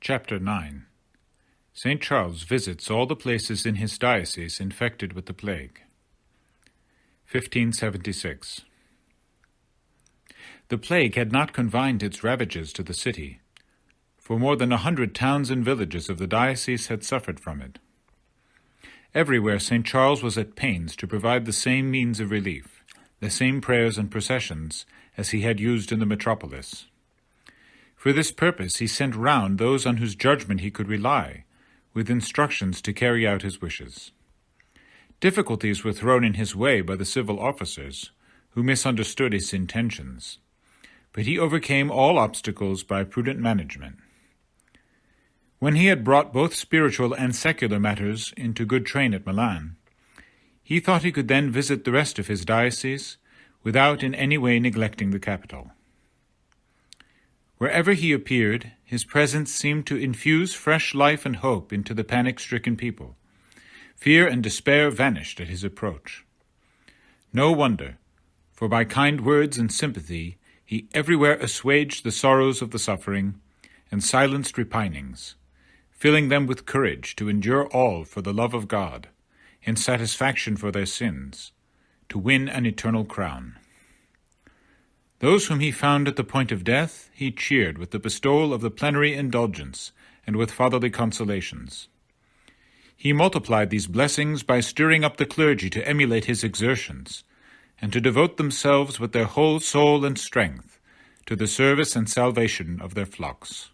Chapter 9. St. Charles visits all the places in his diocese infected with the plague. 1576. The plague had not confined its ravages to the city, for more than 100 towns and villages of the diocese had suffered from it. Everywhere St. Charles was at pains to provide the same means of relief, the same prayers and processions as he had used in the metropolis. For this purpose he sent round those on whose judgment he could rely, with instructions to carry out his wishes. Difficulties were thrown in his way by the civil officers, who misunderstood his intentions, but he overcame all obstacles by prudent management. When he had brought both spiritual and secular matters into good train at Milan, he thought he could then visit the rest of his diocese without in any way neglecting the capital. Wherever he appeared, his presence seemed to infuse fresh life and hope into the panic-stricken people. Fear and despair vanished at his approach. No wonder, for by kind words and sympathy he everywhere assuaged the sorrows of the suffering and silenced repinings, filling them with courage to endure all for the love of God, in satisfaction for their sins, to win an eternal crown. Those whom he found at the point of death he cheered with the bestowal of the plenary indulgence and with fatherly consolations. He multiplied these blessings by stirring up the clergy to emulate his exertions, and to devote themselves with their whole soul and strength to the service and salvation of their flocks.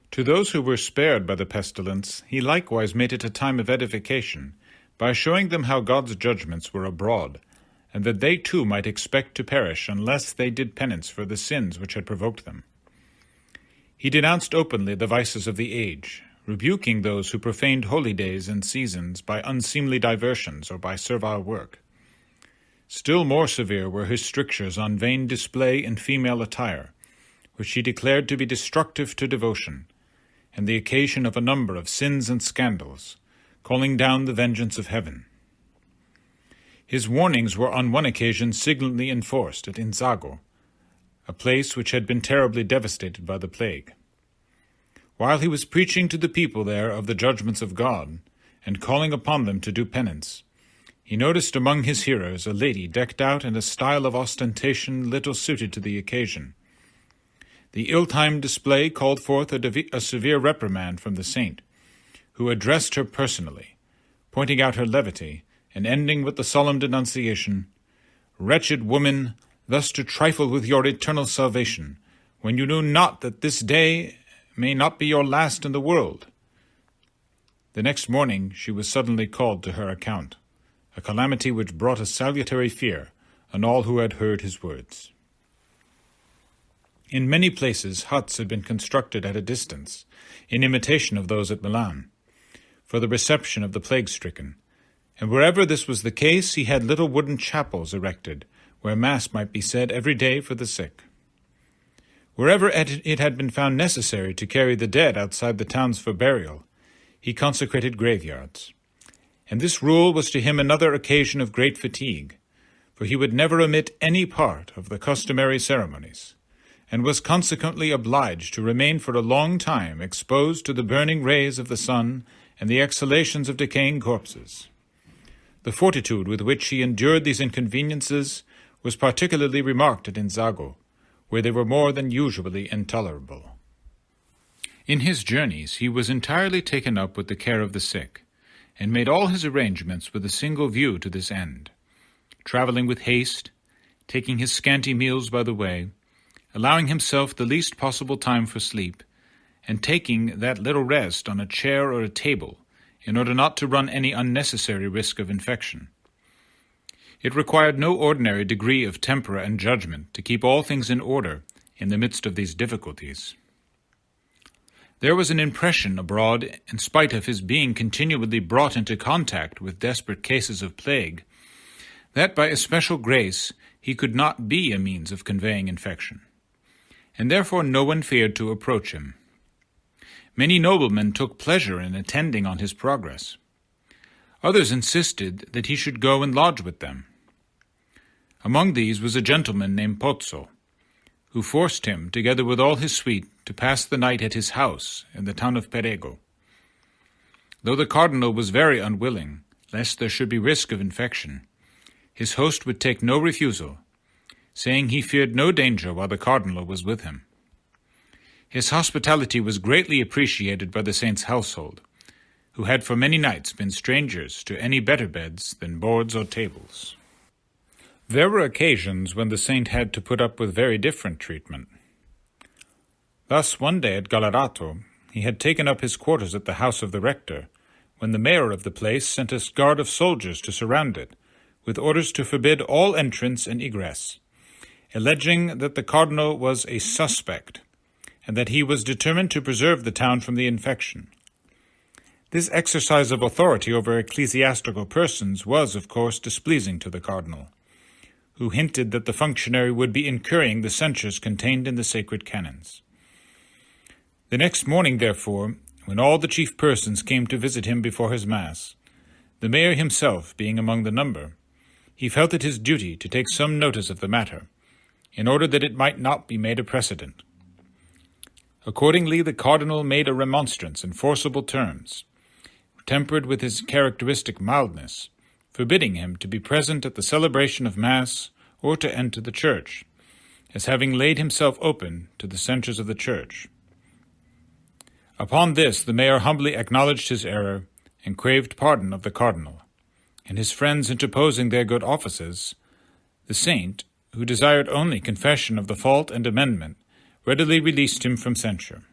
To those who were spared by the pestilence, he likewise made it a time of edification, by showing them how God's judgments were abroad, and that they too might expect to perish unless they did penance for the sins which had provoked them. He denounced openly the vices of the age, rebuking those who profaned holy days and seasons by unseemly diversions or by servile work. Still more severe were his strictures on vain display in female attire, which he declared to be destructive to devotion, and the occasion of a number of sins and scandals, calling down the vengeance of heaven. His warnings were on one occasion signally enforced at Inzago, a place which had been terribly devastated by the plague. While he was preaching to the people there of the judgments of God, and calling upon them to do penance, he noticed among his hearers a lady decked out in a style of ostentation little suited to the occasion. The ill-timed display called forth a severe reprimand from the saint, who addressed her personally, pointing out her levity, and ending with the solemn denunciation, "Wretched woman, thus to trifle with your eternal salvation, when you knew not that this day may not be your last in the world." The next morning she was suddenly called to her account, a calamity which brought a salutary fear on all who had heard his words. In many places huts had been constructed at a distance, in imitation of those at Milan, for the reception of the plague-stricken, and wherever this was the case he had little wooden chapels erected, where Mass might be said every day for the sick. Wherever it had been found necessary to carry the dead outside the towns for burial, he consecrated graveyards. And this rule was to him another occasion of great fatigue, for he would never omit any part of the customary ceremonies, and was consequently obliged to remain for a long time exposed to the burning rays of the sun and the exhalations of decaying corpses. The fortitude with which he endured these inconveniences was particularly remarked at Inzago, where they were more than usually intolerable. In his journeys he was entirely taken up with the care of the sick, and made all his arrangements with a single view to this end, travelling with haste, taking his scanty meals by the way, allowing himself the least possible time for sleep, and taking that little rest on a chair or a table, in order not to run any unnecessary risk of infection. It required no ordinary degree of temper and judgment to keep all things in order in the midst of these difficulties. There was an impression abroad, in spite of his being continually brought into contact with desperate cases of plague, that by a special grace he could not be a means of conveying infection, and therefore no one feared to approach him. Many noblemen took pleasure in attending on his progress. Others insisted that he should go and lodge with them. Among these was a gentleman named Pozzo, who forced him, together with all his suite, to pass the night at his house in the town of Perego. Though the cardinal was very unwilling, lest there should be risk of infection, his host would take no refusal, saying he feared no danger while the cardinal was with him. His hospitality was greatly appreciated by the saint's household, who had for many nights been strangers to any better beds than boards or tables. There were occasions when the saint had to put up with very different treatment. Thus, one day at Galerato, he had taken up his quarters at the house of the rector, when the mayor of the place sent a guard of soldiers to surround it, with orders to forbid all entrance and egress, alleging that the cardinal was a suspect, and that he was determined to preserve the town from the infection. This exercise of authority over ecclesiastical persons was, of course, displeasing to the cardinal, who hinted that the functionary would be incurring the censures contained in the sacred canons. The next morning, therefore, when all the chief persons came to visit him before his Mass, the mayor himself being among the number, he felt it his duty to take some notice of the matter, in order that it might not be made a precedent. Accordingly, the cardinal made a remonstrance in forcible terms, tempered with his characteristic mildness, forbidding him to be present at the celebration of Mass or to enter the church, as having laid himself open to the censures of the church. Upon this the mayor humbly acknowledged his error and craved pardon of the cardinal, and his friends interposing their good offices, the saint, who desired only confession of the fault and amendment, readily released him from censure.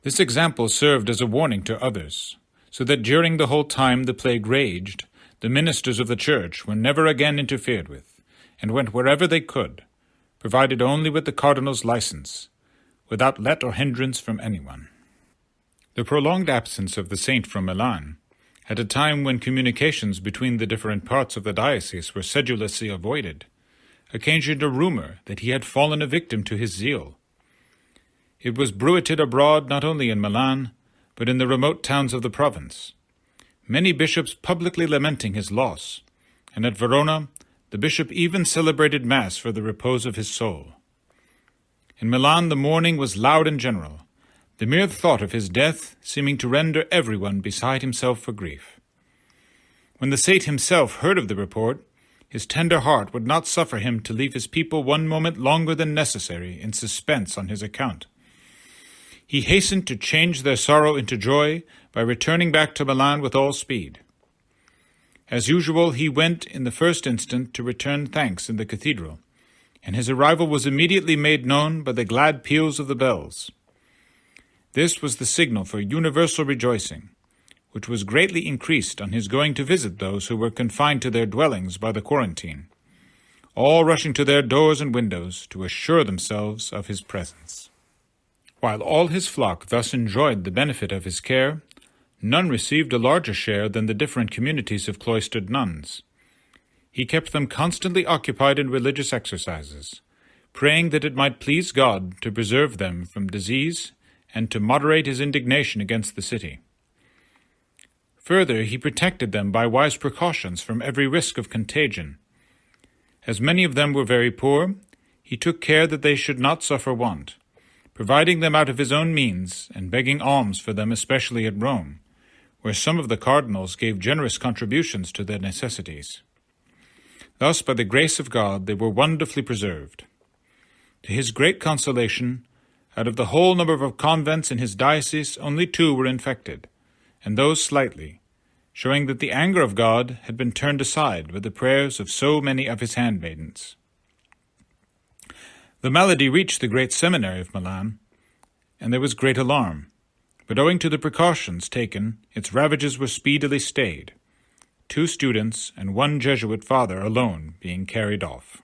This example served as a warning to others, so that during the whole time the plague raged, the ministers of the church were never again interfered with, and went wherever they could, provided only with the cardinal's license, without let or hindrance from anyone. The prolonged absence of the saint from Milan, at a time when communications between the different parts of the diocese were sedulously avoided, occasioned a rumor that he had fallen a victim to his zeal. It was bruited abroad not only in Milan, but in the remote towns of the province, many bishops publicly lamenting his loss, and at Verona the bishop even celebrated Mass for the repose of his soul. In Milan the mourning was loud and general, the mere thought of his death seeming to render everyone beside himself for grief. When the saint himself heard of the report, his tender heart would not suffer him to leave his people one moment longer than necessary in suspense on his account. He hastened to change their sorrow into joy by returning back to Milan with all speed. As usual, he went in the first instant to return thanks in the cathedral, and his arrival was immediately made known by the glad peals of the bells. This was the signal for universal rejoicing, which was greatly increased on his going to visit those who were confined to their dwellings by the quarantine, all rushing to their doors and windows to assure themselves of his presence. While all his flock thus enjoyed the benefit of his care, none received a larger share than the different communities of cloistered nuns. He kept them constantly occupied in religious exercises, praying that it might please God to preserve them from disease and to moderate his indignation against the city. Further, he protected them by wise precautions from every risk of contagion. As many of them were very poor, he took care that they should not suffer want, providing them out of his own means and begging alms for them, especially at Rome, where some of the cardinals gave generous contributions to their necessities. Thus, by the grace of God, they were wonderfully preserved. To his great consolation, out of the whole number of convents in his diocese, only 2 were infected, and those slightly, showing that the anger of God had been turned aside with the prayers of so many of his handmaidens. The malady reached the great seminary of Milan, and there was great alarm, but owing to the precautions taken, its ravages were speedily stayed, 2 students and 1 Jesuit father alone being carried off.